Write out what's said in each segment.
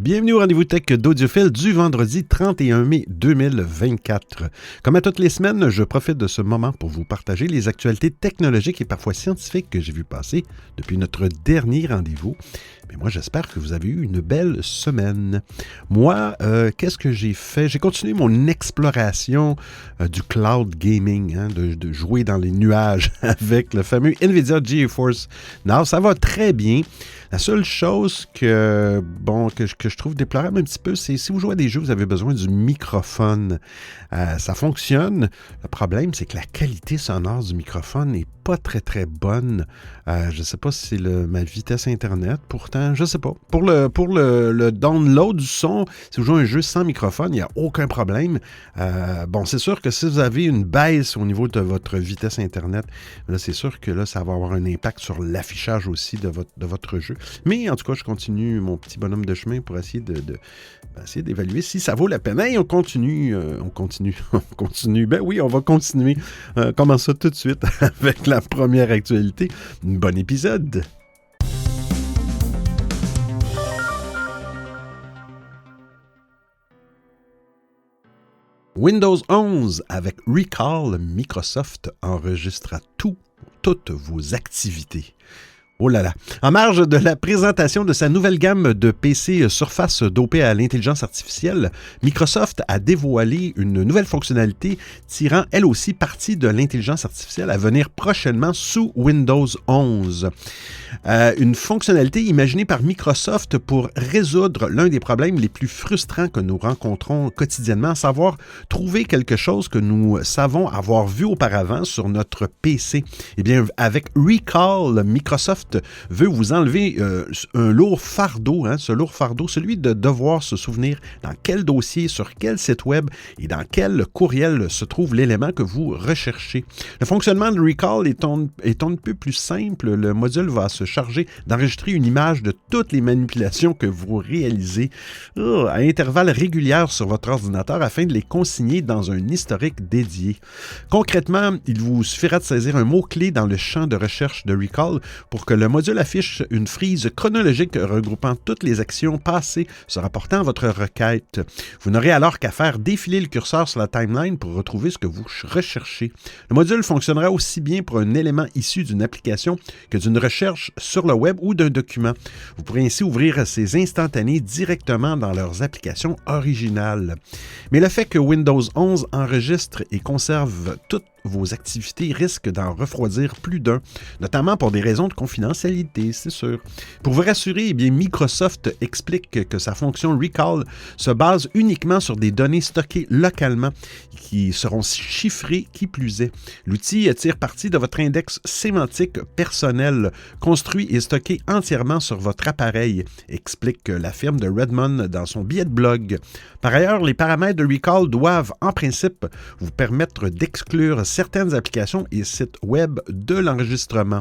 Bienvenue au rendez-vous tech d'Audiophile du vendredi 31 mai 2024. Comme à toutes les semaines, je profite de ce moment pour vous partager les actualités technologiques et parfois scientifiques que j'ai vues passer depuis notre dernier rendez-vous. Mais moi, j'espère que vous avez eu une belle semaine. Moi, qu'est-ce que j'ai fait? J'ai continué mon exploration du cloud gaming, de jouer dans les nuages avec le fameux NVIDIA GeForce Now. Ça va très bien. La seule chose que je trouve déplorable un petit peu, c'est si vous jouez à des jeux, vous avez besoin du microphone. Ça fonctionne. Le problème, c'est que la qualité sonore du microphone n'est pas très, très bonne. Je ne sais pas si c'est ma vitesse Internet. Pourtant, je ne sais pas. Pour le download du son, si vous jouez à un jeu sans microphone, il n'y a aucun problème. C'est sûr que si vous avez une baisse au niveau de votre vitesse Internet, là, c'est sûr que là, ça va avoir un impact sur l'affichage aussi de votre jeu. Mais en tout cas, je continue mon petit bonhomme de chemin pour essayer essayer d'évaluer si ça vaut la peine. Hey, on continue. Ben oui, on va continuer. Commence ça tout de suite avec la première actualité. Bon épisode! Windows 11 avec Recall, Microsoft enregistre toutes vos activités. Oh là là! En marge de la présentation de sa nouvelle gamme de PC Surface dopée à l'intelligence artificielle, Microsoft a dévoilé une nouvelle fonctionnalité tirant elle aussi parti de l'intelligence artificielle à venir prochainement sous Windows 11. Une fonctionnalité imaginée par Microsoft pour résoudre l'un des problèmes les plus frustrants que nous rencontrons quotidiennement, à savoir trouver quelque chose que nous savons avoir vu auparavant sur notre PC. Eh bien, avec Recall, Microsoft veut vous enlever un lourd fardeau, ce lourd fardeau, celui de devoir se souvenir dans quel dossier, sur quel site web et dans quel courriel se trouve l'élément que vous recherchez. Le fonctionnement de Recall est un peu plus simple. Le module va se charger d'enregistrer une image de toutes les manipulations que vous réalisez à intervalles réguliers sur votre ordinateur afin de les consigner dans un historique dédié. Concrètement, il vous suffira de saisir un mot-clé dans le champ de recherche de Recall pour que le module affiche une frise chronologique regroupant toutes les actions passées se rapportant à votre requête. Vous n'aurez alors qu'à faire défiler le curseur sur la timeline pour retrouver ce que vous recherchez. Le module fonctionnera aussi bien pour un élément issu d'une application que d'une recherche sur le web ou d'un document. Vous pourrez ainsi ouvrir ces instantanés directement dans leurs applications originales. Mais le fait que Windows 11 enregistre et conserve toutes vos activités risquent d'en refroidir plus d'un, notamment pour des raisons de confidentialité, c'est sûr. Pour vous rassurer, Microsoft explique que sa fonction Recall se base uniquement sur des données stockées localement qui seront chiffrées qui plus est. L'outil tire parti de votre index sémantique personnel, construit et stocké entièrement sur votre appareil, explique la firme de Redmond dans son billet de blog. Par ailleurs, les paramètres de Recall doivent, en principe, vous permettre d'exclure certaines applications et sites web de l'enregistrement.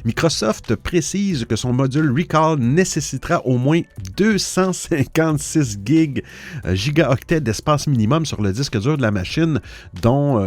Microsoft précise que son module Recall nécessitera au moins 256 gigaoctets d'espace minimum sur le disque dur de la machine, dont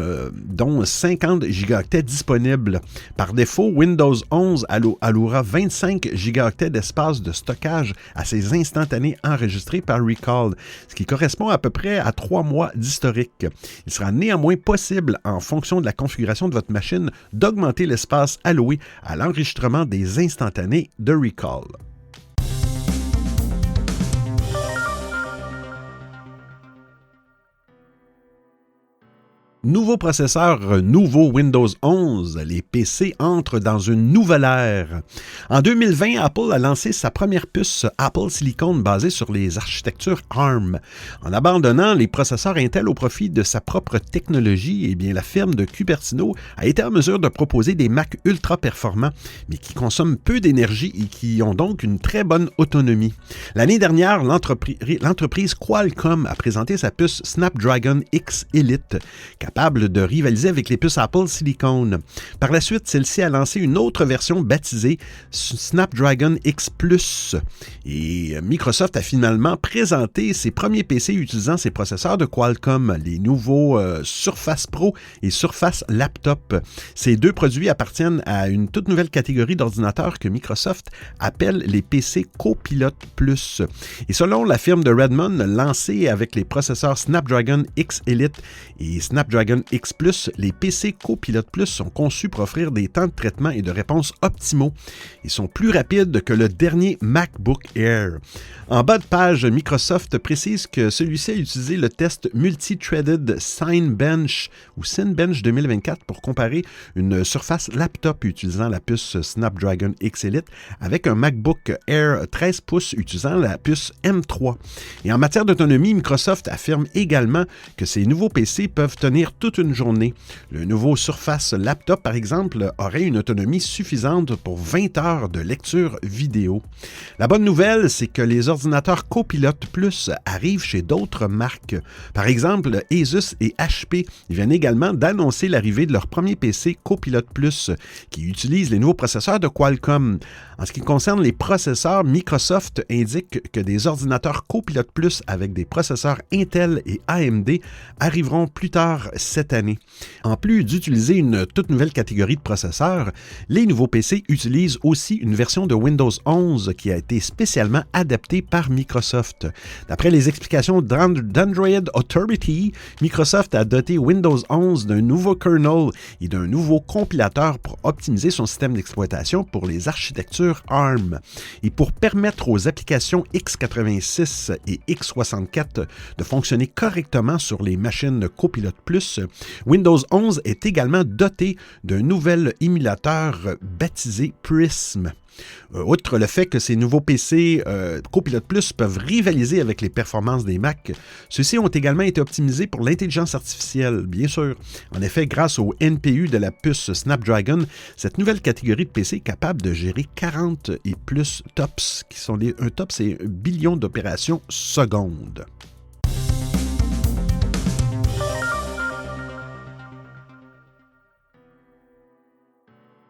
50 gigaoctets disponibles. Par défaut, Windows 11 allouera 25 gigaoctets d'espace de stockage à ces instantanés enregistrés par Recall, ce qui correspond à peu près à 3 mois d'historique. Il sera néanmoins possible, en fonction de la configuration de votre machine, d'augmenter l'espace alloué à l'enregistrement des instantanés de Recall. Nouveau processeur, nouveau Windows 11, les PC entrent dans une nouvelle ère. En 2020, Apple a lancé sa première puce Apple Silicon basée sur les architectures ARM. En abandonnant les processeurs Intel au profit de sa propre technologie, la firme de Cupertino a été en mesure de proposer des Mac ultra performants, mais qui consomment peu d'énergie et qui ont donc une très bonne autonomie. L'année dernière, l'entreprise Qualcomm a présenté sa puce Snapdragon X Elite, capable de rivaliser avec les puces Apple Silicon. Par la suite, celle-ci a lancé une autre version baptisée Snapdragon X Plus. Et Microsoft a finalement présenté ses premiers PC utilisant ses processeurs de Qualcomm, les nouveaux Surface Pro et Surface Laptop. Ces deux produits appartiennent à une toute nouvelle catégorie d'ordinateurs que Microsoft appelle les PC Copilot Plus. Et selon la firme de Redmond, lancée avec les processeurs Snapdragon X Elite et Snapdragon X Plus, les PC Copilot Plus sont conçus pour offrir des temps de traitement et de réponse optimaux. Ils sont plus rapides que le dernier MacBook Air. En bas de page, Microsoft précise que celui-ci a utilisé le test Multi-Threaded Cinebench ou Cinebench 2024 pour comparer une surface laptop utilisant la puce Snapdragon X Elite avec un MacBook Air 13 pouces utilisant la puce M3. Et en matière d'autonomie, Microsoft affirme également que ces nouveaux PC peuvent tenir toute une journée. Le nouveau Surface Laptop, par exemple, aurait une autonomie suffisante pour 20 heures de lecture vidéo. La bonne nouvelle, c'est que les ordinateurs Copilot Plus arrivent chez d'autres marques. Par exemple, Asus et HP viennent également d'annoncer l'arrivée de leur premier PC Copilot Plus qui utilise les nouveaux processeurs de Qualcomm. En ce qui concerne les processeurs, Microsoft indique que des ordinateurs Copilot Plus avec des processeurs Intel et AMD arriveront plus tard cette année. En plus d'utiliser une toute nouvelle catégorie de processeurs, les nouveaux PC utilisent aussi une version de Windows 11 qui a été spécialement adaptée par Microsoft. D'après les explications d'Android Authority, Microsoft a doté Windows 11 d'un nouveau kernel et d'un nouveau compilateur pour optimiser son système d'exploitation pour les architectures ARM. Et pour permettre aux applications x86 et x64 de fonctionner correctement sur les machines Copilot Plus, Windows 11 est également doté d'un nouvel émulateur baptisé Prism. Outre le fait que ces nouveaux PC Copilot Plus peuvent rivaliser avec les performances des Mac, ceux-ci ont également été optimisés pour l'intelligence artificielle, bien sûr. En effet, grâce au NPU de la puce Snapdragon, cette nouvelle catégorie de PC est capable de gérer 40 et plus TOPS, qui sont un TOPS, c'est 1 billion d'opérations secondes.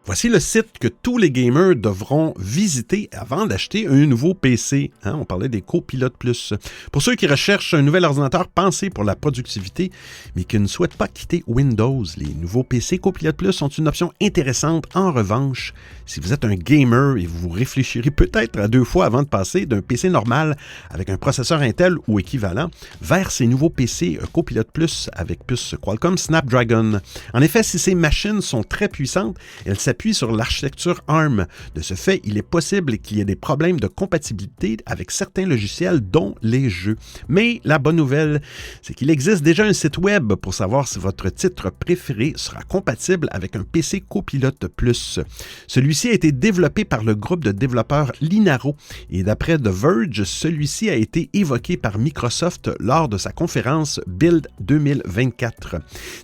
Voici le site que tous les gamers devront visiter avant d'acheter un nouveau PC. On parlait des Copilot Plus. Pour ceux qui recherchent un nouvel ordinateur pensé pour la productivité, mais qui ne souhaitent pas quitter Windows, les nouveaux PC Copilot Plus sont une option intéressante. En revanche, si vous êtes un gamer et vous réfléchirez peut-être à 2 fois avant de passer d'un PC normal avec un processeur Intel ou équivalent vers ces nouveaux PC Copilot Plus avec puce Qualcomm Snapdragon. En effet, si ces machines sont très puissantes, elles s'appuie sur l'architecture ARM. De ce fait, il est possible qu'il y ait des problèmes de compatibilité avec certains logiciels, dont les jeux. Mais la bonne nouvelle, c'est qu'il existe déjà un site web pour savoir si votre titre préféré sera compatible avec un PC Copilot Plus. Celui-ci a été développé par le groupe de développeurs Linaro et d'après The Verge, celui-ci a été évoqué par Microsoft lors de sa conférence Build 2024.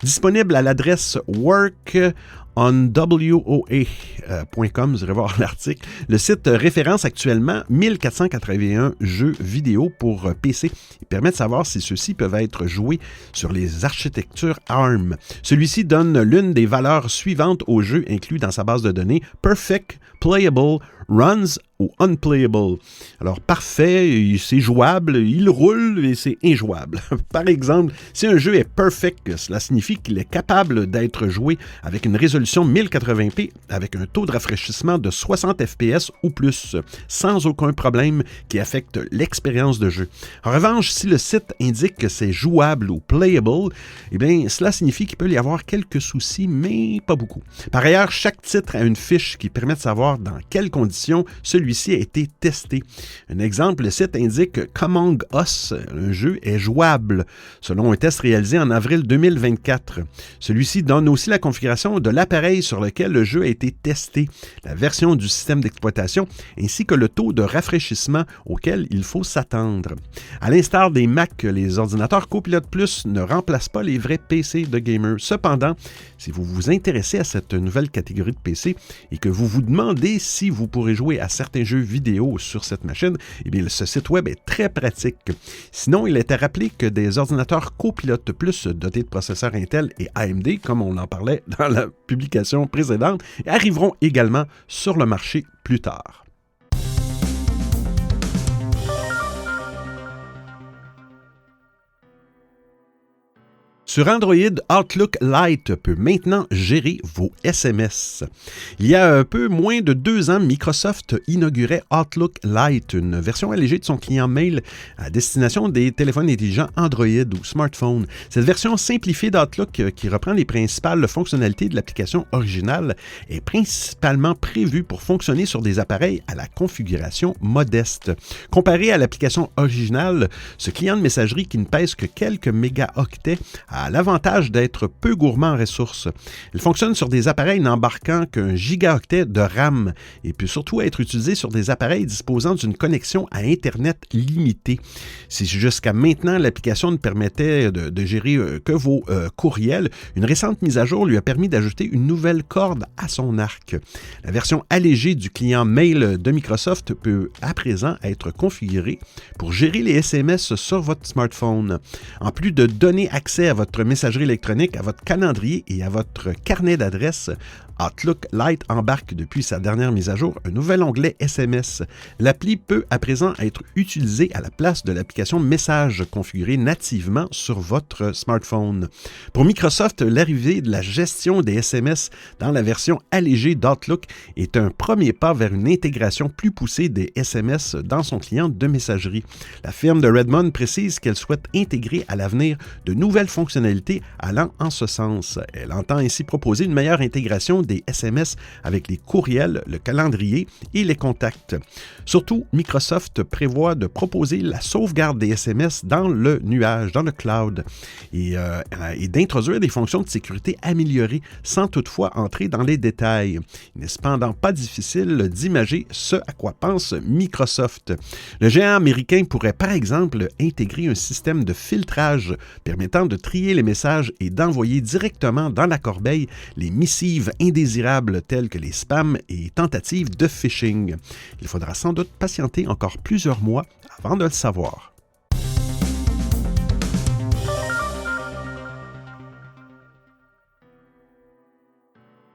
Disponible à l'adresse workonwoa.com, vous irez voir l'article. Le site référence actuellement 1481 jeux vidéo pour PC. Il permet de savoir si ceux-ci peuvent être joués sur les architectures ARM. Celui-ci donne l'une des valeurs suivantes aux jeux inclus dans sa base de données: Perfect, Playable, Runs ou Unplayable. Alors, parfait, c'est jouable, il roule et c'est injouable. Par exemple, si un jeu est perfect, cela signifie qu'il est capable d'être joué avec une résolution 1080p avec un taux de rafraîchissement de 60 fps ou plus, sans aucun problème qui affecte l'expérience de jeu. En revanche, si le site indique que c'est jouable ou playable, eh bien, cela signifie qu'il peut y avoir quelques soucis, mais pas beaucoup. Par ailleurs, chaque titre a une fiche qui permet de savoir dans quelles conditions celui-ci a été testé. Un exemple, le site indique qu'Among Us, un jeu, est jouable, selon un test réalisé en avril 2024. Celui-ci donne aussi la configuration de l'appareil sur lequel le jeu a été testé, la version du système d'exploitation, ainsi que le taux de rafraîchissement auquel il faut s'attendre. À l'instar des Mac, les ordinateurs Copilot Plus ne remplacent pas les vrais PC de gamers. Cependant, si vous vous intéressez à cette nouvelle catégorie de PC et que vous vous demandez si vous pourriez pourrez jouer à certains jeux vidéo sur cette machine, eh bien, ce site web est très pratique. Sinon, il était rappelé que des ordinateurs copilotes plus dotés de processeurs Intel et AMD, comme on en parlait dans la publication précédente, arriveront également sur le marché plus tard. Sur Android, Outlook Lite peut maintenant gérer vos SMS. Il y a un peu moins de 2 ans, Microsoft inaugurait Outlook Lite, une version allégée de son client mail à destination des téléphones intelligents Android ou smartphones. Cette version simplifiée d'Outlook, qui reprend les principales fonctionnalités de l'application originale, est principalement prévue pour fonctionner sur des appareils à la configuration modeste. Comparé à l'application originale, ce client de messagerie qui ne pèse que quelques mégaoctets a l'avantage d'être peu gourmand en ressources. Il fonctionne sur des appareils n'embarquant qu'un gigaoctet de RAM et peut surtout être utilisé sur des appareils disposant d'une connexion à Internet limitée. Si jusqu'à maintenant l'application ne permettait de gérer que vos courriels, une récente mise à jour lui a permis d'ajouter une nouvelle corde à son arc. La version allégée du client mail de Microsoft peut à présent être configurée pour gérer les SMS sur votre smartphone. En plus de donner accès à votre messagerie électronique, à votre calendrier et à votre carnet d'adresses, Outlook Lite embarque depuis sa dernière mise à jour un nouvel onglet SMS. L'appli peut à présent être utilisée à la place de l'application Messages configurée nativement sur votre smartphone. Pour Microsoft, l'arrivée de la gestion des SMS dans la version allégée d'Outlook est un premier pas vers une intégration plus poussée des SMS dans son client de messagerie. La firme de Redmond précise qu'elle souhaite intégrer à l'avenir de nouvelles fonctionnalités allant en ce sens. Elle entend ainsi proposer une meilleure intégration des SMS avec les courriels, le calendrier et les contacts. Surtout, Microsoft prévoit de proposer la sauvegarde des SMS dans le nuage, dans le cloud, et d'introduire des fonctions de sécurité améliorées sans toutefois entrer dans les détails. Il n'est cependant pas difficile d'imager ce à quoi pense Microsoft. Le géant américain pourrait par exemple intégrer un système de filtrage permettant de trier les messages et d'envoyer directement dans la corbeille les missives indésirables telles que les spams et tentatives de phishing. Il faudra sans doute patienter encore plusieurs mois avant de le savoir.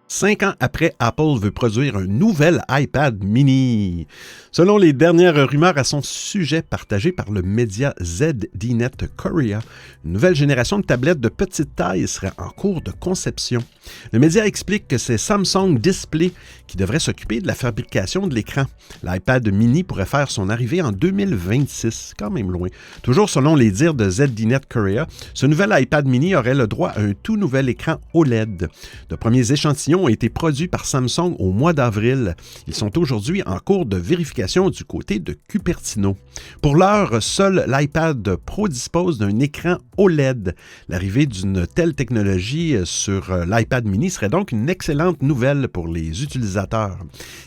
5 ans après, Apple veut produire un nouvel iPad mini. Selon les dernières rumeurs à son sujet partagées par le média ZDNet Korea, une nouvelle génération de tablettes de petite taille serait en cours de conception. Le média explique que c'est Samsung Display qui devrait s'occuper de la fabrication de l'écran. L'iPad mini pourrait faire son arrivée en 2026, quand même loin. Toujours selon les dires de ZDNet Korea, ce nouvel iPad mini aurait le droit à un tout nouvel écran OLED. De premiers échantillons ont été produits par Samsung au mois d'avril. Ils sont aujourd'hui en cours de vérification du côté de Cupertino. Pour l'heure, seul l'iPad Pro dispose d'un écran OLED. L'arrivée d'une telle technologie sur l'iPad mini serait donc une excellente nouvelle pour les utilisateurs.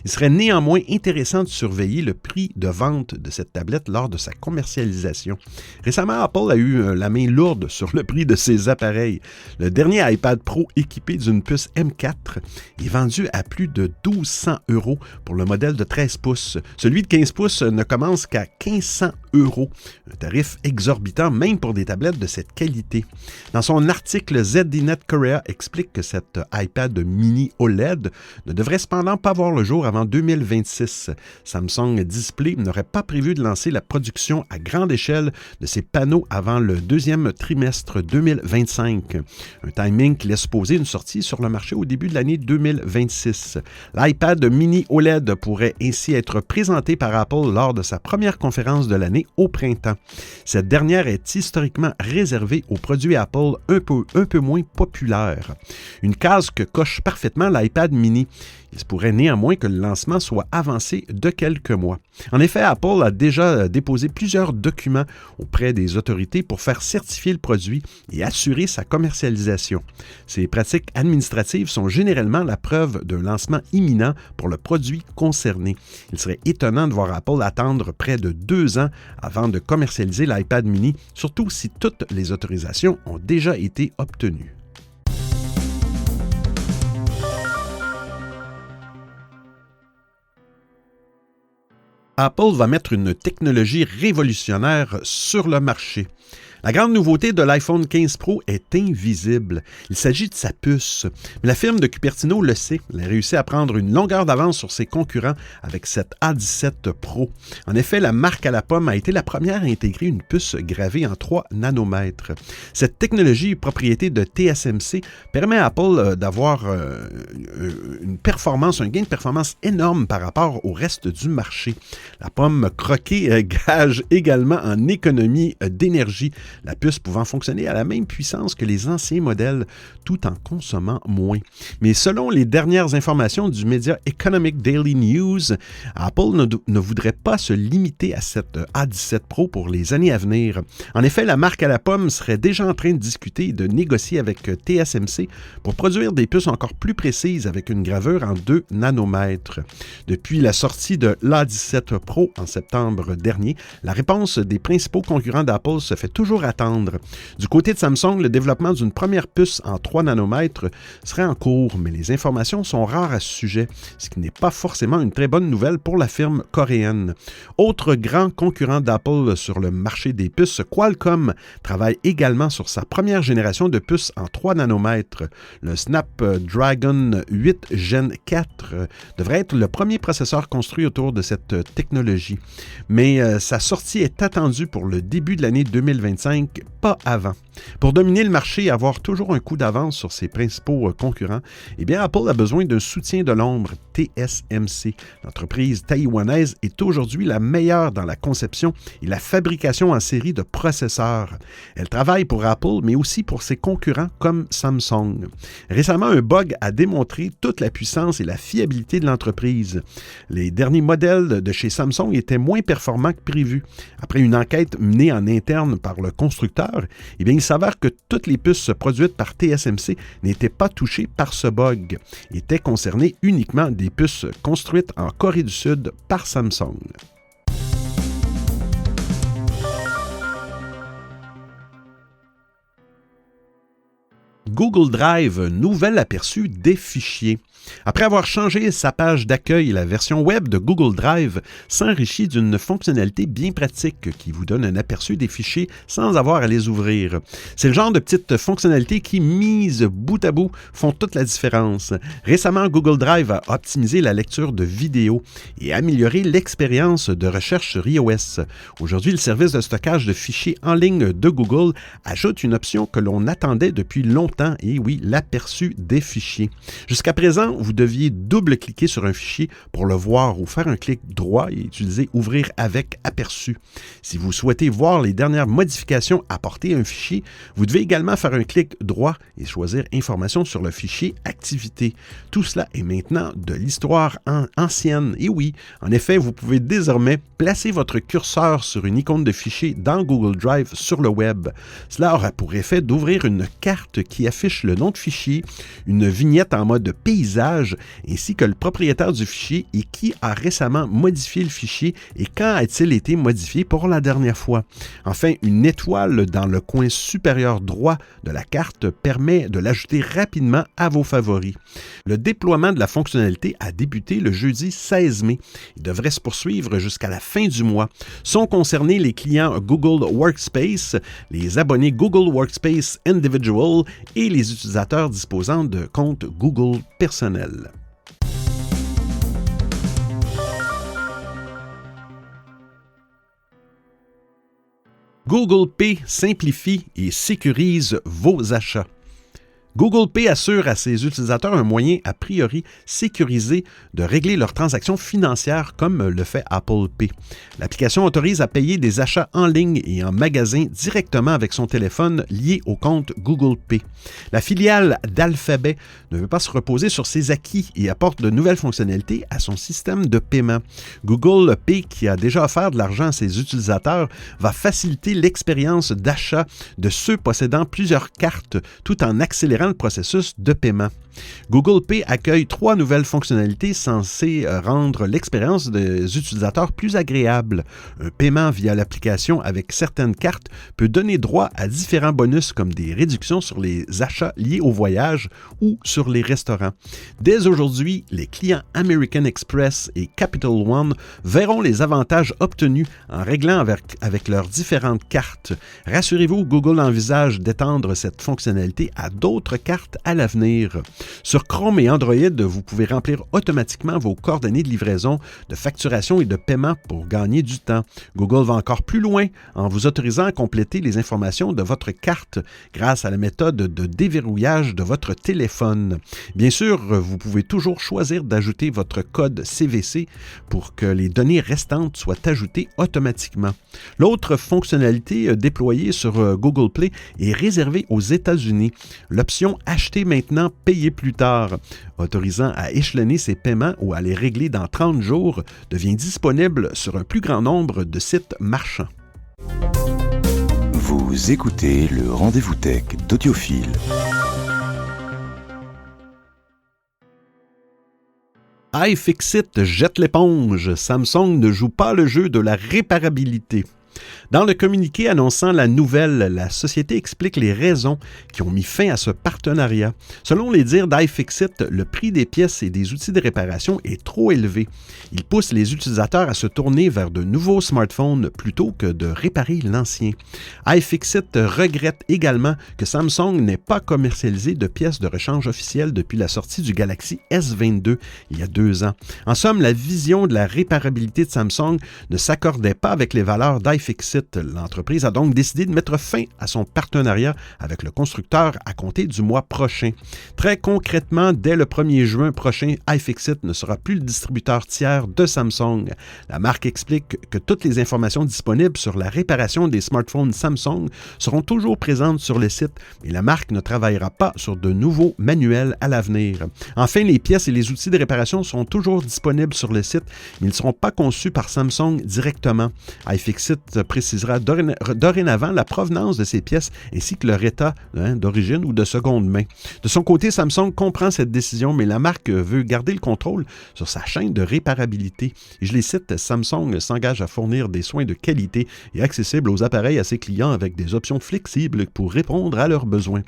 Il serait néanmoins intéressant de surveiller le prix de vente de cette tablette lors de sa commercialisation. Récemment, Apple a eu la main lourde sur le prix de ses appareils. Le dernier iPad Pro équipé d'une puce M4 est vendu à plus de 1200 € pour le modèle de 13 pouces. Celui de 15 pouces ne commence qu'à 1500 €, un tarif exorbitant même pour des tablettes de cette qualité. Dans son article, ZDNet Korea explique que cette iPad mini OLED ne devrait cependant pas voir le jour avant 2026. Samsung Display n'aurait pas prévu de lancer la production à grande échelle de ces panneaux avant le deuxième trimestre 2025, un timing qui laisse poser une sortie sur le marché au début de l'année 2026. L'iPad mini OLED pourrait ainsi être présenté par Apple lors de sa première conférence de l'année au printemps. Cette dernière est historiquement réservée aux produits Apple un peu moins populaires. Une case que coche parfaitement l'iPad mini. Il se pourrait néanmoins que le lancement soit avancé de quelques mois. En effet, Apple a déjà déposé plusieurs documents auprès des autorités pour faire certifier le produit et assurer sa commercialisation. Ces pratiques administratives sont généralement la preuve d'un lancement imminent pour le produit concerné. Il serait étonnant de voir Apple attendre près de 2 ans avant de commercialiser l'iPad mini, surtout si toutes les autorisations ont déjà été obtenues. Apple va mettre une technologie révolutionnaire sur le marché. La grande nouveauté de l'iPhone 15 Pro est invisible. Il s'agit de sa puce. Mais la firme de Cupertino le sait. Elle a réussi à prendre une longueur d'avance sur ses concurrents avec cette A17 Pro. En effet, la marque à la pomme a été la première à intégrer une puce gravée en 3 nanomètres. Cette technologie, propriété de TSMC, permet à Apple d'avoir un gain de performance énorme par rapport au reste du marché. La pomme croquée gage également en économie d'énergie, la puce pouvant fonctionner à la même puissance que les anciens modèles tout en consommant moins. Mais selon les dernières informations du média Economic Daily News, Apple ne voudrait pas se limiter à cette A17 Pro pour les années à venir. En effet, la marque à la pomme serait déjà en train de discuter et de négocier avec TSMC pour produire des puces encore plus précises avec une gravure en 2 nanomètres. Depuis la sortie de l'A17 Pro en septembre dernier, la réponse des principaux concurrents d'Apple se fait toujours attendre. Du côté de Samsung, le développement d'une première puce en 3 nanomètres serait en cours, mais les informations sont rares à ce sujet, ce qui n'est pas forcément une très bonne nouvelle pour la firme coréenne. Autre grand concurrent d'Apple sur le marché des puces, Qualcomm travaille également sur sa première génération de puces en 3 nanomètres. Le Snapdragon 8 Gen 4 devrait être le premier processeur construit autour de cette technologie, mais sa sortie est attendue pour le début de l'année 2025, pas avant. Pour dominer le marché et avoir toujours un coup d'avance sur ses principaux concurrents, Apple a besoin d'un soutien de l'ombre, TSMC. L'entreprise taïwanaise est aujourd'hui la meilleure dans la conception et la fabrication en série de processeurs. Elle travaille pour Apple, mais aussi pour ses concurrents comme Samsung. Récemment, un bug a démontré toute la puissance et la fiabilité de l'entreprise. Les derniers modèles de chez Samsung étaient moins performants que prévu. Après une enquête menée en interne par le constructeur, il s'avère que toutes les puces produites par TSMC n'étaient pas touchées par ce bug, étaient concernées uniquement des puces construites en Corée du Sud par Samsung. Google Drive, nouvel aperçu des fichiers. Après avoir changé sa page d'accueil, la version web de Google Drive s'enrichit d'une fonctionnalité bien pratique qui vous donne un aperçu des fichiers sans avoir à les ouvrir. C'est le genre de petites fonctionnalités qui, mises bout à bout, font toute la différence. Récemment, Google Drive a optimisé la lecture de vidéos et amélioré l'expérience de recherche sur iOS. Aujourd'hui, le service de stockage de fichiers en ligne de Google ajoute une option que l'on attendait depuis longtemps, et oui, l'aperçu des fichiers. Jusqu'à présent, vous deviez double-cliquer sur un fichier pour le voir ou faire un clic droit et utiliser « Ouvrir avec aperçu ». Si vous souhaitez voir les dernières modifications apportées à un fichier, vous devez également faire un clic droit et choisir « Information sur le fichier Activité ». Tout cela est maintenant de l'histoire ancienne. Et oui, en effet, vous pouvez désormais placer votre curseur sur une icône de fichier dans Google Drive sur le web. Cela aura pour effet d'ouvrir une carte qui affiche le nom de fichier, une vignette en mode paysage, ainsi que le propriétaire du fichier et qui a récemment modifié le fichier et quand a-t-il été modifié pour la dernière fois. Enfin, une étoile dans le coin supérieur droit de la carte permet de l'ajouter rapidement à vos favoris. Le déploiement de la fonctionnalité a débuté le jeudi 16 mai. Il devrait se poursuivre jusqu'à la fin du mois. Sont concernés les clients Google Workspace, les abonnés Google Workspace Individual et les utilisateurs disposant de comptes Google personnels. Google Pay simplifie et sécurise vos achats. Google Pay assure à ses utilisateurs un moyen a priori sécurisé de régler leurs transactions financières comme le fait Apple Pay. L'application autorise à payer des achats en ligne et en magasin directement avec son téléphone lié au compte Google Pay. La filiale d'Alphabet ne veut pas se reposer sur ses acquis et apporte de nouvelles fonctionnalités à son système de paiement. Google Pay, qui a déjà offert de l'argent à ses utilisateurs, va faciliter l'expérience d'achat de ceux possédant plusieurs cartes tout en accélérant accélérant le processus de paiement. Google Pay accueille 3 nouvelles fonctionnalités censées rendre l'expérience des utilisateurs plus agréable. Un paiement via l'application avec certaines cartes peut donner droit à différents bonus comme des réductions sur les achats liés au voyage ou sur les restaurants. Dès aujourd'hui, les clients American Express et Capital One verront les avantages obtenus en réglant avec leurs différentes cartes. Rassurez-vous, Google envisage d'étendre cette fonctionnalité à d'autres cartes à l'avenir. Sur Chrome et Android, vous pouvez remplir automatiquement vos coordonnées de livraison, de facturation et de paiement pour gagner du temps. Google va encore plus loin en vous autorisant à compléter les informations de votre carte grâce à la méthode de déverrouillage de votre téléphone. Bien sûr, vous pouvez toujours choisir d'ajouter votre code CVC pour que les données restantes soient ajoutées automatiquement. L'autre fonctionnalité déployée sur Google Play est réservée aux États-Unis. L'option « Acheter maintenant, payer plus tard », autorisant à échelonner ses paiements ou à les régler dans 30 jours, devient disponible sur un plus grand nombre de sites marchands. Vous écoutez le Rendez-vous Tech d'Audiophile. iFixit jette l'éponge. Samsung ne joue pas le jeu de la réparabilité. Dans le communiqué annonçant la nouvelle, la société explique les raisons qui ont mis fin à ce partenariat. Selon les dires d'iFixit, le prix des pièces et des outils de réparation est trop élevé. Il pousse les utilisateurs à se tourner vers de nouveaux smartphones plutôt que de réparer l'ancien. iFixit regrette également que Samsung n'ait pas commercialisé de pièces de rechange officielles depuis la sortie du Galaxy S22 il y a 2 ans. En somme, la vision de la réparabilité de Samsung ne s'accordait pas avec les valeurs d'iFixit. L'entreprise a donc décidé de mettre fin à son partenariat avec le constructeur à compter du mois prochain. Très concrètement, dès le 1er juin prochain, iFixit ne sera plus le distributeur tiers de Samsung. La marque explique que toutes les informations disponibles sur la réparation des smartphones Samsung seront toujours présentes sur le site, mais la marque ne travaillera pas sur de nouveaux manuels à l'avenir. Enfin, les pièces et les outils de réparation seront toujours disponibles sur le site, mais ils ne seront pas conçus par Samsung directement. iFixit précisera dorénavant la provenance de ces pièces ainsi que leur état d'origine ou de seconde main. De son côté, Samsung comprend cette décision, mais la marque veut garder le contrôle sur sa chaîne de réparabilité. Et je les cite, Samsung s'engage à fournir des soins de qualité et accessibles aux appareils à ses clients avec des options flexibles pour répondre à leurs besoins.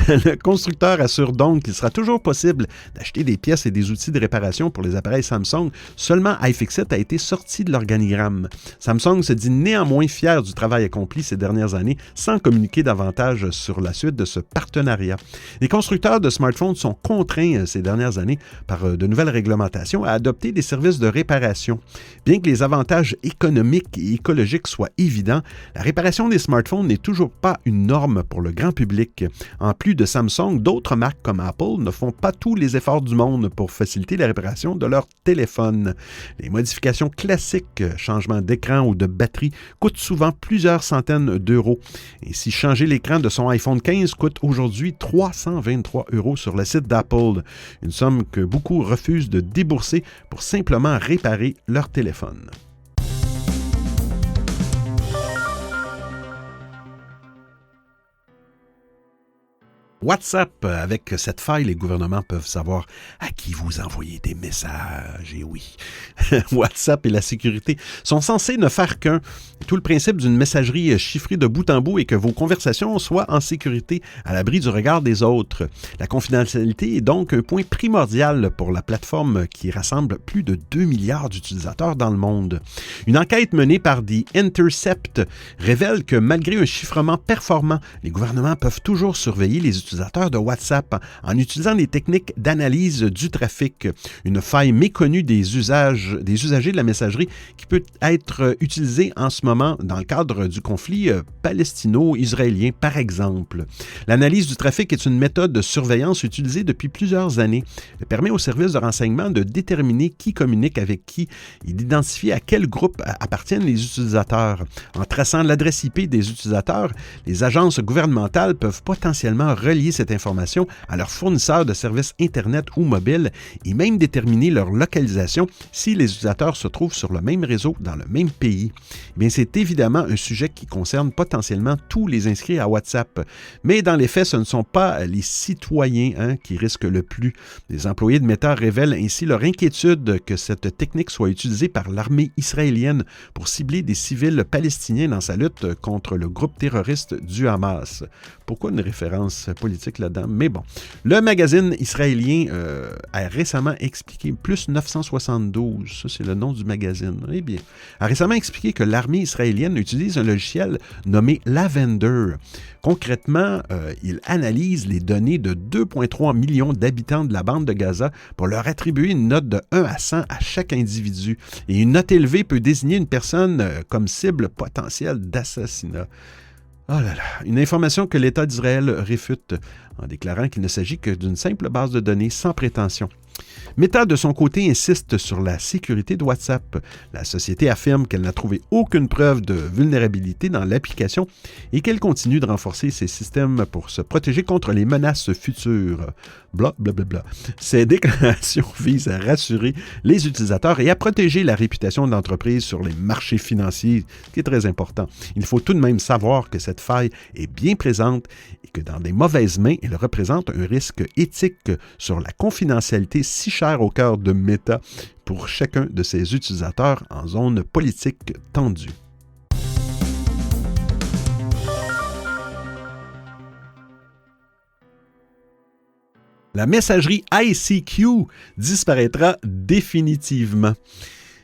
Le constructeur assure donc qu'il sera toujours possible d'acheter des pièces et des outils de réparation pour les appareils Samsung. Seulement, iFixit a été sorti de l'organigramme. Samsung se dit néanmoins fier du travail accompli ces dernières années sans communiquer davantage sur la suite de ce partenariat. Les constructeurs de smartphones sont contraints ces dernières années par de nouvelles réglementations à adopter des services de réparation. Bien que les avantages économiques et écologiques soient évidents, la réparation des smartphones n'est toujours pas une norme pour le grand public. En plus de Samsung, d'autres marques comme Apple ne font pas tous les efforts du monde pour faciliter la réparation de leurs téléphones. Les modifications classiques, changement d'écran ou de batterie, coûtent souvent plusieurs centaines d'euros. Et si changer l'écran de son iPhone 15 coûte aujourd'hui 323 € sur le site d'Apple, une somme que beaucoup refusent de débourser pour simplement réparer leur téléphone. WhatsApp, avec cette faille, les gouvernements peuvent savoir à qui vous envoyez des messages. Et oui, WhatsApp et la sécurité sont censés ne faire qu'un. Tout le principe d'une messagerie chiffrée de bout en bout est que vos conversations soient en sécurité, à l'abri du regard des autres. La confidentialité est donc un point primordial pour la plateforme qui rassemble plus de 2 milliards d'utilisateurs dans le monde. Une enquête menée par The Intercept révèle que malgré un chiffrement performant, les gouvernements peuvent toujours surveiller les utilisateurs de WhatsApp en utilisant des techniques d'analyse du trafic, une faille méconnue des usagers de la messagerie qui peut être utilisée en ce moment dans le cadre du conflit palestino-israélien, par exemple. L'analyse du trafic est une méthode de surveillance utilisée depuis plusieurs années. Elle permet aux services de renseignement de déterminer qui communique avec qui et d'identifier à quel groupe appartiennent les utilisateurs. En traçant l'adresse IP des utilisateurs, les agences gouvernementales peuvent potentiellement relier envoyer cette information à leurs fournisseurs de services Internet ou mobile et même déterminer leur localisation si les utilisateurs se trouvent sur le même réseau dans le même pays. Eh bien, c'est évidemment un sujet qui concerne potentiellement tous les inscrits à WhatsApp. Mais dans les faits, ce ne sont pas les citoyens qui risquent le plus. Les employés de Meta révèlent ainsi leur inquiétude que cette technique soit utilisée par l'armée israélienne pour cibler des civils palestiniens dans sa lutte contre le groupe terroriste du Hamas. Pourquoi une référence politique là-dedans? Mais bon, le magazine israélien a récemment expliqué, plus 972, ça c'est le nom du magazine, eh bien, a récemment expliqué que l'armée israélienne utilise un logiciel nommé Lavender. Concrètement, il analyse les données de 2,3 millions d'habitants de la bande de Gaza pour leur attribuer une note de 1 à 100 à chaque individu. Et une note élevée peut désigner une personne comme cible potentielle d'assassinat. Oh là là, une information que l'État d'Israël réfute en déclarant qu'il ne s'agit que d'une simple base de données sans prétention. Meta, de son côté, insiste sur la sécurité de WhatsApp. La société affirme qu'elle n'a trouvé aucune preuve de vulnérabilité dans l'application et qu'elle continue de renforcer ses systèmes pour se protéger contre les menaces futures. Bla, bla, bla, bla. Ces déclarations visent à rassurer les utilisateurs et à protéger la réputation de l'entreprise sur les marchés financiers, ce qui est très important. Il faut tout de même savoir que cette faille est bien présente et que dans des mauvaises mains, elle représente un risque éthique sur la confidentialité si chère au cœur de Meta pour chacun de ses utilisateurs en zone politique tendue. La messagerie ICQ disparaîtra définitivement.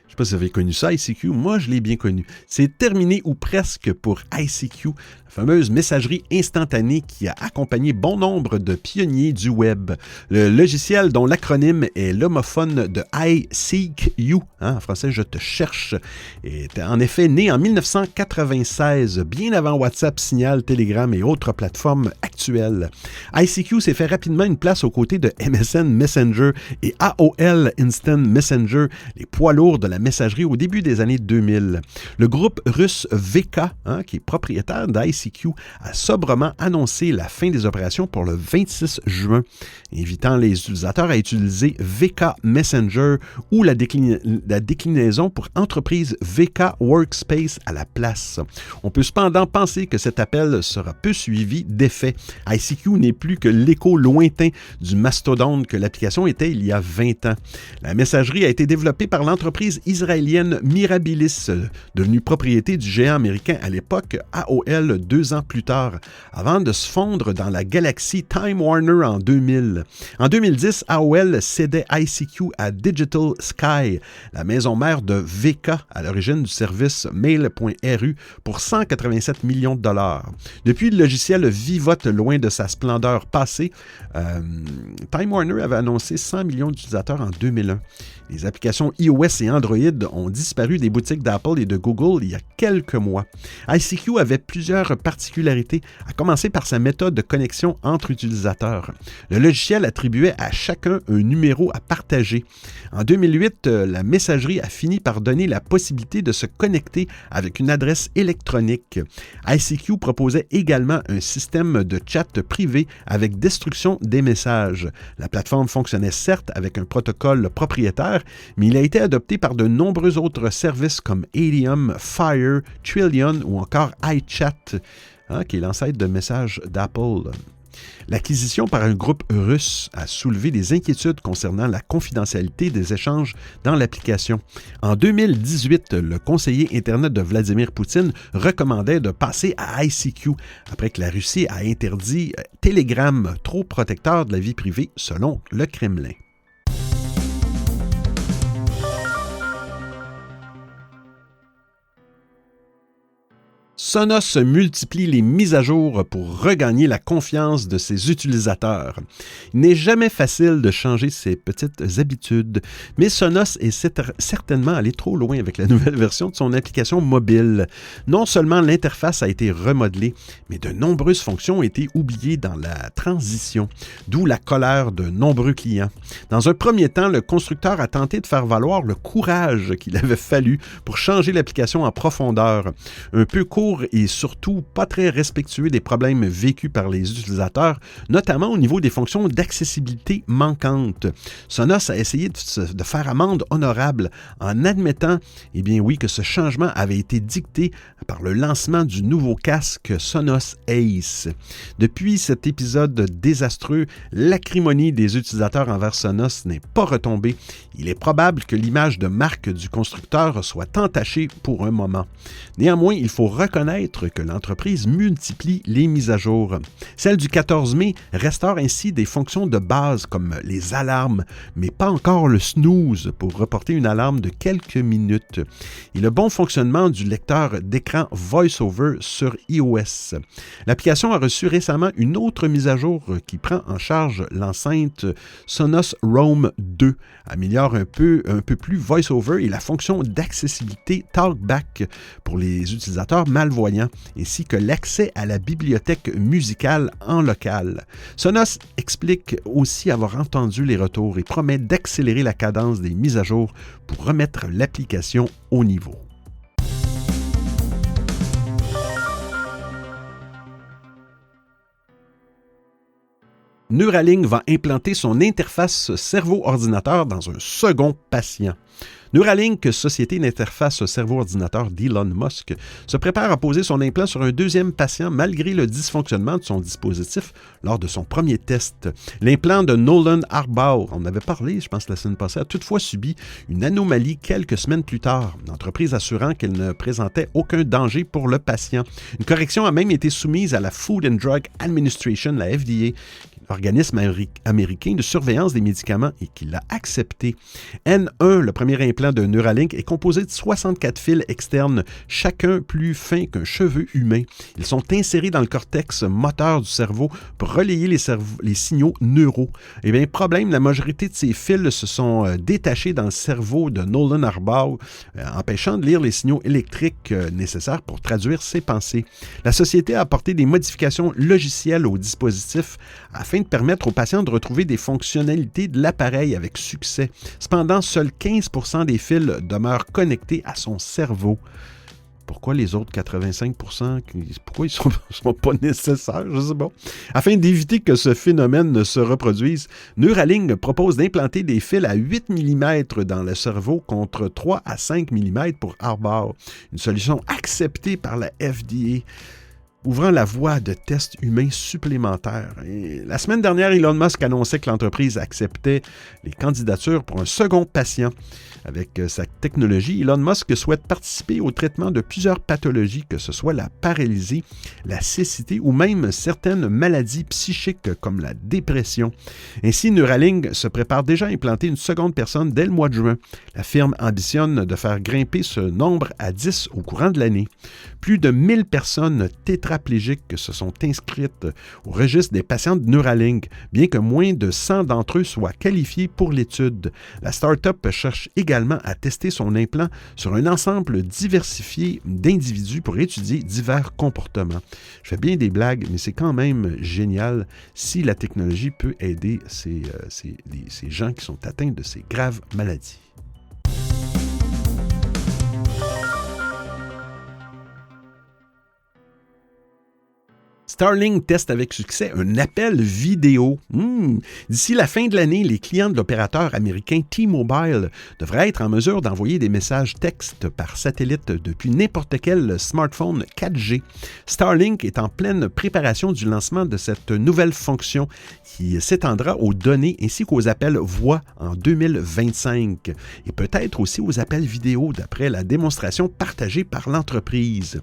Je ne sais pas si vous avez connu ça, ICQ. Moi, je l'ai bien connu. C'est terminé ou presque pour ICQ, la fameuse messagerie instantanée qui a accompagné bon nombre de pionniers du web. Le logiciel dont l'acronyme est l'homophone de I Seek You, en français « Je te cherche », est en effet né en 1996, bien avant WhatsApp, Signal, Telegram et autres plateformes actuelles. ICQ s'est fait rapidement une place aux côtés de MSN Messenger et AOL Instant Messenger, les poids lourds de la messagerie au début des années 2000. Le groupe russe VK, qui est propriétaire d'ICQ, a sobrement annoncé la fin des opérations pour le 26 juin, invitant les utilisateurs à utiliser VK Messenger ou la déclinaison pour entreprise VK Workspace à la place. On peut cependant penser que cet appel sera peu suivi d'effet. ICQ n'est plus que l'écho lointain du mastodonte que l'application était il y a 20 ans. La messagerie a été développée par l'entreprise israélienne Mirabilis, devenue propriété du géant américain à l'époque AOL 2 ans plus tard, avant de se fondre dans la galaxie Time Warner en 2000. En 2010, AOL cédait ICQ à Digital Sky, la maison mère de VK à l'origine du service Mail.ru, pour 187 millions de dollars. Depuis, le logiciel vivote loin de sa splendeur passée. Time Warner avait annoncé 100 millions d'utilisateurs en 2001. Les applications iOS et Android ont disparu des boutiques d'Apple et de Google il y a quelques mois. ICQ avait plusieurs particularités, à commencer par sa méthode de connexion entre utilisateurs. Le logiciel attribuait à chacun un numéro à partager. En 2008, la messagerie a fini par donner la possibilité de se connecter avec une adresse électronique. ICQ proposait également un système de chat privé avec destruction des messages. La plateforme fonctionnait certes avec un protocole propriétaire, mais il a été adopté par de nombreux autres services comme Helium, Fire, Trillion ou encore iChat, qui est l'ancêtre de messages d'Apple. L'acquisition par un groupe russe a soulevé des inquiétudes concernant la confidentialité des échanges dans l'application. En 2018, le conseiller Internet de Vladimir Poutine recommandait de passer à ICQ après que la Russie a interdit Telegram, trop protecteur de la vie privée selon le Kremlin. Sonos multiplie les mises à jour pour regagner la confiance de ses utilisateurs. Il n'est jamais facile de changer ses petites habitudes, mais Sonos est certainement allé trop loin avec la nouvelle version de son application mobile. Non seulement l'interface a été remodelée, mais de nombreuses fonctions ont été oubliées dans la transition, d'où la colère de nombreux clients. Dans un premier temps, le constructeur a tenté de faire valoir le courage qu'il avait fallu pour changer l'application en profondeur. Un peu court lourd et surtout pas très respectueux des problèmes vécus par les utilisateurs, notamment au niveau des fonctions d'accessibilité manquantes. Sonos a essayé de faire amende honorable en admettant, eh bien oui, que ce changement avait été dicté par le lancement du nouveau casque Sonos Ace. Depuis cet épisode désastreux, l'acrimonie des utilisateurs envers Sonos n'est pas retombée. Il est probable que l'image de marque du constructeur soit entachée pour un moment. Néanmoins, il faut reconnaître que l'entreprise multiplie les mises à jour. Celle du 14 mai restaure ainsi des fonctions de base comme les alarmes, mais pas encore le snooze pour reporter une alarme de quelques minutes. Et le bon fonctionnement du lecteur d'écran VoiceOver sur iOS. L'application a reçu récemment une autre mise à jour qui prend en charge l'enceinte Sonos Roam 2, améliore un peu plus VoiceOver et la fonction d'accessibilité TalkBack pour les utilisateurs malvoyants, ainsi que l'accès à la bibliothèque musicale en local. Sonos explique aussi avoir entendu les retours et promet d'accélérer la cadence des mises à jour pour remettre l'application au niveau. Neuralink va implanter son interface cerveau-ordinateur dans un second patient. Neuralink, société d'interface cerveau-ordinateur d'Elon Musk, se prépare à poser son implant sur un deuxième patient malgré le dysfonctionnement de son dispositif lors de son premier test. L'implant de Nolan Arbaugh, on en avait parlé, je pense la semaine passée, a toutefois subi une anomalie quelques semaines plus tard, l'entreprise assurant qu'elle ne présentait aucun danger pour le patient. Une correction a même été soumise à la Food and Drug Administration, la FDA, organisme américain de surveillance des médicaments et qui l'a accepté. N1, le premier implant de Neuralink, est composé de 64 fils externes, chacun plus fin qu'un cheveu humain. Ils sont insérés dans le cortex moteur du cerveau pour relayer les signaux neuraux. Eh bien, problème, la majorité de ces fils se sont détachés dans le cerveau de Nolan Arbaugh, empêchant de lire les signaux électriques nécessaires pour traduire ses pensées. La société a apporté des modifications logicielles au dispositif afin de permettre aux patients de retrouver des fonctionnalités de l'appareil avec succès. Cependant, seuls 15% des fils demeurent connectés à son cerveau. Pourquoi les autres 85%, pourquoi ils ne sont pas nécessaires? Je ne sais pas. Afin d'éviter que ce phénomène ne se reproduise, Neuralink propose d'implanter des fils à 8 mm dans le cerveau contre 3 à 5 mm pour Arbaugh. Une solution acceptée par la FDA, ouvrant la voie de tests humains supplémentaires. Et la semaine dernière, Elon Musk annonçait que l'entreprise acceptait les candidatures pour un second patient. Avec sa technologie, Elon Musk souhaite participer au traitement de plusieurs pathologies, que ce soit la paralysie, la cécité ou même certaines maladies psychiques comme la dépression. Ainsi, Neuralink se prépare déjà à implanter une seconde personne dès le mois de juin. La firme ambitionne de faire grimper ce nombre à 10 au courant de l'année. Plus de 1000 personnes tétraplégiques se sont inscrites au registre des patients de Neuralink, bien que moins de 100 d'entre eux soient qualifiés pour l'étude. La start-up cherche également à tester son implant sur un ensemble diversifié d'individus pour étudier divers comportements. Je fais bien des blagues, mais c'est quand même génial si la technologie peut aider ces gens qui sont atteints de ces graves maladies. Starlink teste avec succès un appel vidéo. D'ici la fin de l'année, les clients de l'opérateur américain T-Mobile devraient être en mesure d'envoyer des messages textes par satellite depuis n'importe quel smartphone 4G. Starlink est en pleine préparation du lancement de cette nouvelle fonction qui s'étendra aux données ainsi qu'aux appels voix en 2025 et peut-être aussi aux appels vidéo d'après la démonstration partagée par l'entreprise.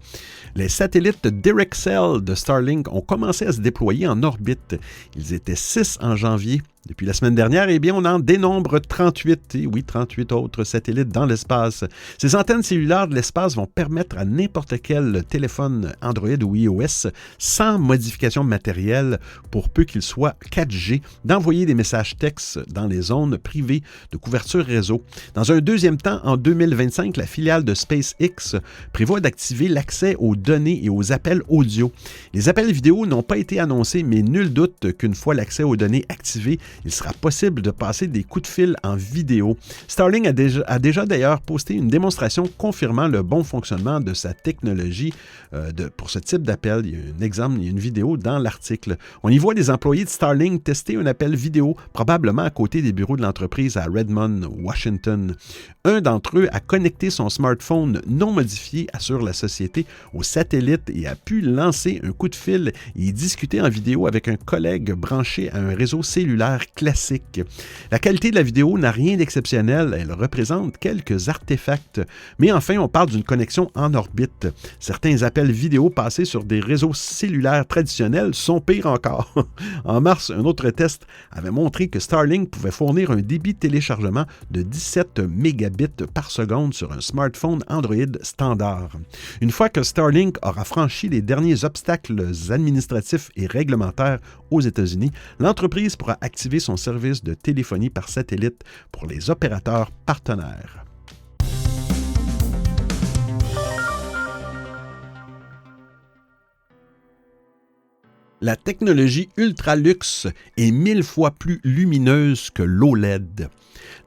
Les satellites Direxcel de Starlink ont commencé à se déployer en orbite. Ils étaient 6 en janvier. Depuis la semaine dernière, eh bien, on en dénombre 38. Et oui, 38 autres satellites dans l'espace. Ces antennes cellulaires de l'espace vont permettre à n'importe quel téléphone Android ou iOS, sans modification matérielle, pour peu qu'il soit 4G, d'envoyer des messages textes dans les zones privées de couverture réseau. Dans un deuxième temps, en 2025, la filiale de SpaceX prévoit d'activer l'accès aux données et aux appels audio. Les appels vidéo n'ont pas été annoncés, mais nul doute qu'une fois l'accès aux données activé, il sera possible de passer des coups de fil en vidéo. Starlink a déjà d'ailleurs posté une démonstration confirmant le bon fonctionnement de sa technologie pour ce type d'appel. Il y a un exemple, il y a une vidéo dans l'article. On y voit des employés de Starlink tester un appel vidéo, probablement à côté des bureaux de l'entreprise à Redmond, Washington. Un d'entre eux a connecté son smartphone non modifié, assure la société, au satellite et a pu lancer un coup de fil et discuter en vidéo avec un collègue branché à un réseau cellulaire classique. La qualité de la vidéo n'a rien d'exceptionnel, elle représente quelques artefacts, mais enfin on parle d'une connexion en orbite. Certains appels vidéo passés sur des réseaux cellulaires traditionnels sont pires encore. En mars, un autre test avait montré que Starlink pouvait fournir un débit de téléchargement de 17 mégabits par seconde sur un smartphone Android standard. Une fois que Starlink aura franchi les derniers obstacles administratifs et réglementaires aux États-Unis, l'entreprise pourra activer son service de téléphonie par satellite pour les opérateurs partenaires. La technologie ultra-luxe est 1000 fois plus lumineuse que l'OLED.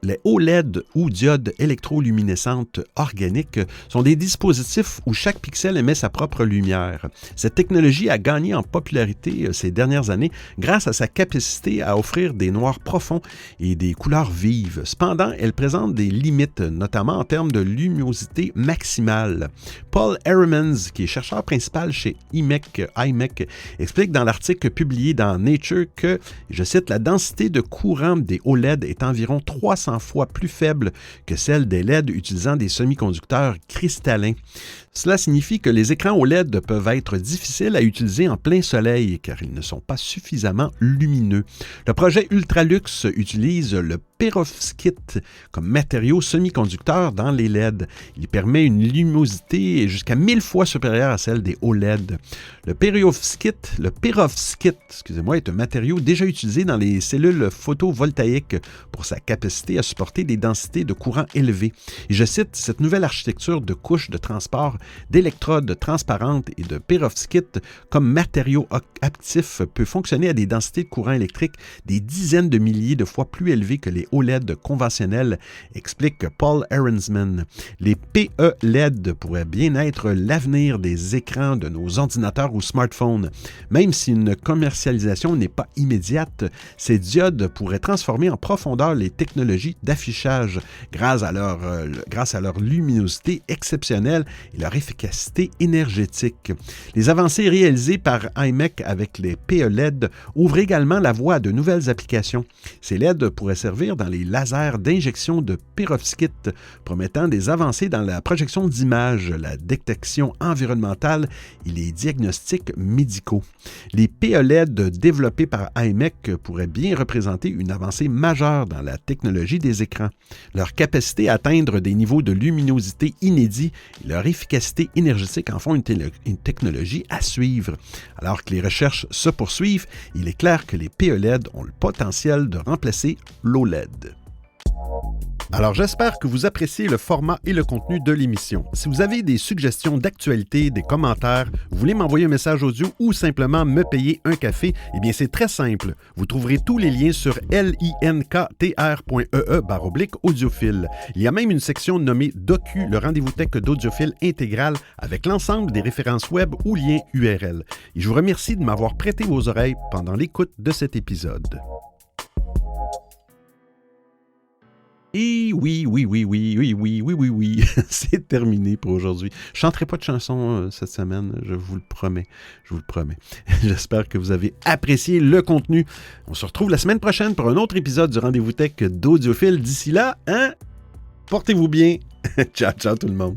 Les OLED ou diodes électroluminescentes organiques sont des dispositifs où chaque pixel émet sa propre lumière. Cette technologie a gagné en popularité ces dernières années grâce à sa capacité à offrir des noirs profonds et des couleurs vives. Cependant, elle présente des limites, notamment en termes de luminosité maximale. Paul Heremans, qui est chercheur principal chez IMEC, explique dans l'article publié dans Nature que, je cite, la densité de courant des OLED est environ 300 fois plus faible que celle des LED utilisant des semi-conducteurs cristallins. Cela signifie que les écrans OLED peuvent être difficiles à utiliser en plein soleil car ils ne sont pas suffisamment lumineux. Le projet Ultralux utilise le perovskite comme matériau semi-conducteur dans les LED. Il permet une luminosité jusqu'à 1000 fois supérieure à celle des OLED. Le perovskite, est un matériau déjà utilisé dans les cellules photovoltaïques pour sa capacité à supporter des densités de courant élevées. Et je cite, cette nouvelle architecture de couches de transport d'électrodes transparentes et de perovskite comme matériau actif peut fonctionner à des densités de courant électrique des dizaines de milliers de fois plus élevées que les OLED conventionnels, explique Paul Heremans. Les PE-LED pourraient bien être l'avenir des écrans de nos ordinateurs ou smartphones. Même si une commercialisation n'est pas immédiate, ces diodes pourraient transformer en profondeur les technologies d'affichage grâce à leur luminosité exceptionnelle et leur efficacité énergétique. Les avancées réalisées par IMEC avec les PE-LED ouvrent également la voie à de nouvelles applications. Ces LED pourraient servir dans les lasers d'injection de perovskite, promettant des avancées dans la projection d'images, la détection environnementale et les diagnostics médicaux. Les PE-LED développés par IMEC pourraient bien représenter une avancée majeure dans la technologie des écrans. Leur capacité à atteindre des niveaux de luminosité inédits et leur efficacité énergétique en font une technologie à suivre. Alors que les recherches se poursuivent, il est clair que les PE-LED ont le potentiel de remplacer l'OLED. Alors j'espère que vous appréciez le format et le contenu de l'émission. Si vous avez des suggestions d'actualité, des commentaires, vous voulez m'envoyer un message audio ou simplement me payer un café, eh bien c'est très simple. Vous trouverez tous les liens sur linktr.ee/audiophile. Il y a même une section nommée Docu, le rendez-vous tech d'Audiophile intégral avec l'ensemble des références web ou liens URL. Et je vous remercie de m'avoir prêté vos oreilles pendant l'écoute de cet épisode. Et oui, c'est terminé pour aujourd'hui. Je ne chanterai pas de chanson cette semaine, je vous le promets. J'espère que vous avez apprécié le contenu. On se retrouve la semaine prochaine pour un autre épisode du Rendez-vous Tech d'Audiophile. D'ici là, portez-vous bien. Ciao tout le monde.